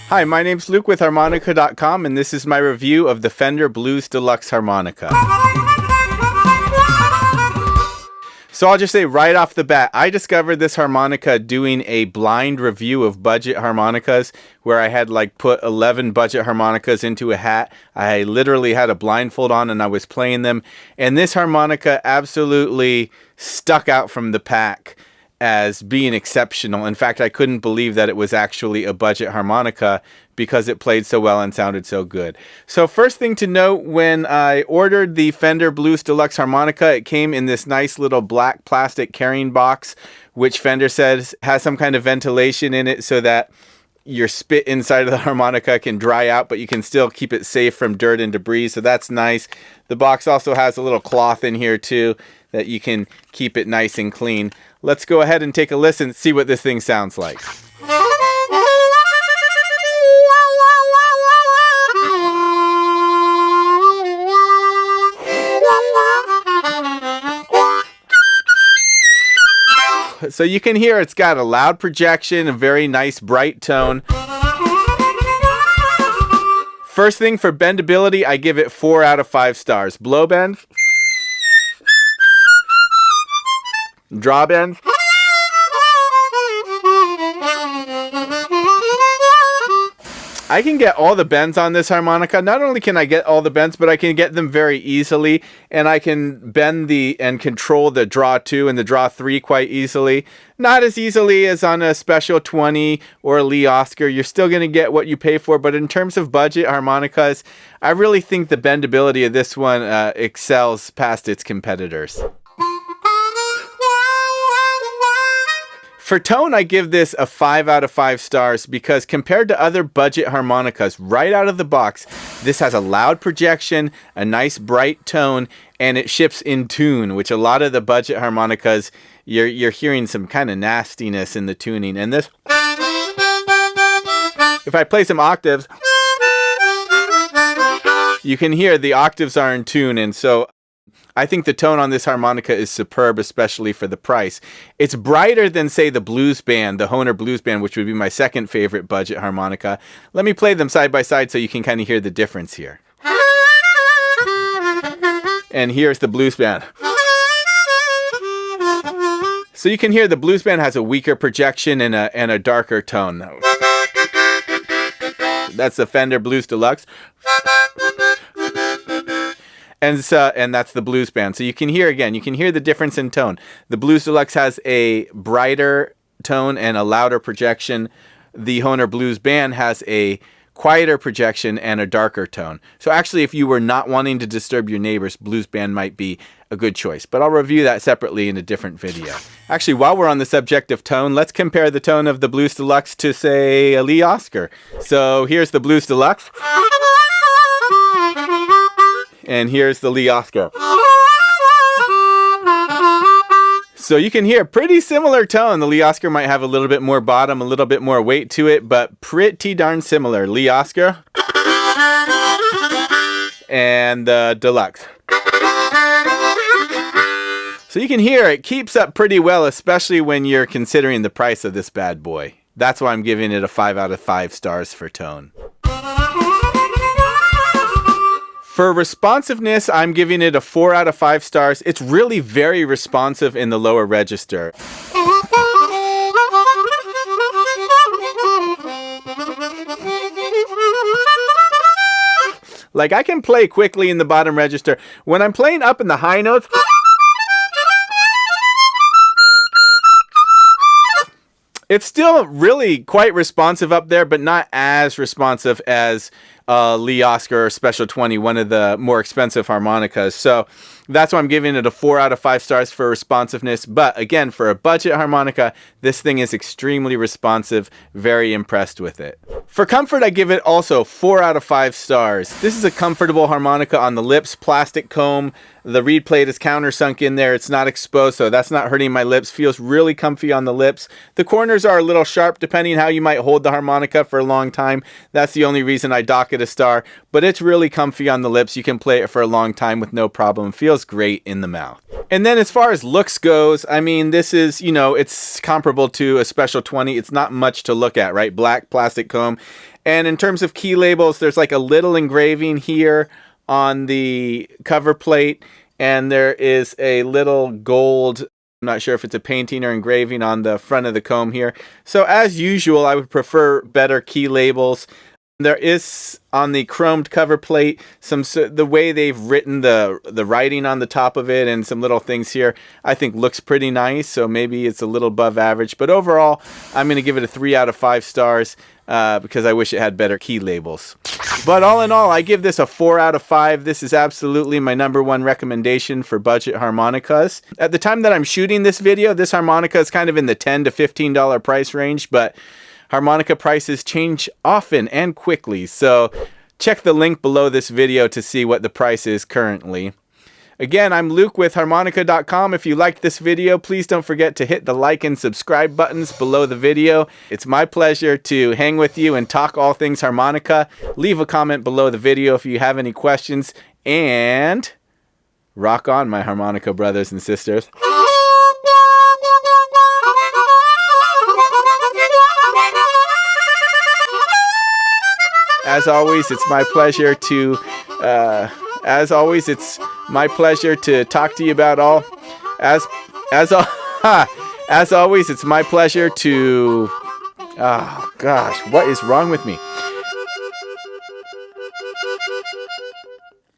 Hi, my name's Luke with Harmonica.com, and this is my review of the Fender Blues Deluxe Harmonica. So I'll just say right off the bat, I discovered this harmonica doing a blind review of budget harmonicas where I had put 11 budget harmonicas into a hat. I literally had a blindfold on and I was playing them. And this harmonica absolutely stuck out from the pack as being exceptional. In fact, I couldn't believe that it was actually a budget harmonica because it played so well and sounded so good. So first thing to note, when I ordered the Fender Blues Deluxe harmonica, it came in this nice little black plastic carrying box, which Fender says has some kind of ventilation in it so that your spit inside of the harmonica can dry out, but you can still keep it safe from dirt and debris, so that's nice. The box also has a little cloth in here too that you can keep it nice and clean. Let's go ahead and take a listen, see what this thing sounds like. So you can hear it's got a loud projection, a very nice bright tone. First thing, for bendability, I give it 4 out of 5 stars. Blow bend. Draw bend. I can get all the bends on this harmonica. Not only can I get all the bends, but I can get them very easily, and I can bend and control the draw 2 and the draw 3 quite easily. Not as easily as on a Special 20 or a Lee Oscar. You're still going to get what you pay for, but in terms of budget harmonicas, I really think the bendability of this one excels past its competitors. For tone, I give this a 5 out of 5 stars because compared to other budget harmonicas, right out of the box, this has a loud projection, a nice bright tone, and it ships in tune, which a lot of the budget harmonicas, you're hearing some kind of nastiness in the tuning. And this, if I play some octaves, you can hear the octaves are in tune, and so I think the tone on this harmonica is superb, especially for the price. It's brighter than, say, the Blues Band, the Hohner Blues Band, which would be my second favorite budget harmonica. Let me play them side by side so you can kind of hear the difference here. And here's the Blues Band. So you can hear the Blues Band has a weaker projection and a darker tone. That's the Fender Blues Deluxe. And that's the Blues Band. So you can hear the difference in tone. The Blues Deluxe has a brighter tone and a louder projection. The Hohner Blues Band has a quieter projection and a darker tone. So actually, if you were not wanting to disturb your neighbors, Blues Band might be a good choice. But I'll review that separately in a different video. Actually, while we're on the subject of tone, let's compare the tone of the Blues Deluxe to, say, a Lee Oscar. So here's the Blues Deluxe. And here's the Lee Oscar. So you can hear pretty similar tone. The Lee Oscar might have a little bit more bottom, a little bit more weight to it, but pretty darn similar. Lee Oscar and the Deluxe. So you can hear it keeps up pretty well, especially when you're considering the price of this bad boy. That's why I'm giving it a 5 out of 5 stars for tone. For responsiveness, I'm giving it a 4 out of 5 stars. It's really very responsive in the lower register. I can play quickly in the bottom register. When I'm playing up in the high notes, it's still really quite responsive up there, but not as responsive as Lee Oscar or Special 20, one of the more expensive harmonicas. So that's why I'm giving it a 4 out of 5 stars for responsiveness. But again, for a budget harmonica, this thing is extremely responsive. Very impressed with it. For comfort, I give it also 4 out of 5 stars. This is a comfortable harmonica on the lips, plastic comb. The reed plate is countersunk in there. It's not exposed, so that's not hurting my lips. Feels really comfy on the lips. The corners are a little sharp depending how you might hold the harmonica for a long time. That's the only reason I dock it it a star, but it's really comfy on the lips. You can play it for a long time with no problem. Feels great in the mouth. And then as far as looks goes, I mean, this is, you know, it's comparable to a Special 20. It's not much to look at, right? Black plastic comb. And in terms of key labels, there's like a little engraving here on the cover plate, and there is a little gold, I'm not sure if it's a painting or engraving, on the front of the comb here. So as usual, I would prefer better key labels. There is on the chromed cover plate the way they've written the writing on the top of it, and some little things here I think looks pretty nice. So maybe it's a little above average, but overall I'm going to give it a 3 out of 5 stars because I wish it had better key labels. But all in all, I give this a 4 out of 5. This is absolutely my #1 recommendation for budget harmonicas. At the time that I'm shooting this video, this harmonica is kind of in the $10 to $15 price range, but harmonica prices change often and quickly, so check the link below this video to see what the price is currently. Again, I'm Luke with Harmonica.com. If you liked this video, please don't forget to hit the like and subscribe buttons below the video. It's my pleasure to hang with you and talk all things harmonica. Leave a comment below the video if you have any questions, and rock on, my harmonica brothers and sisters. As always, it's my pleasure to talk to you about all. As always, it's my pleasure to. Oh gosh, what is wrong with me?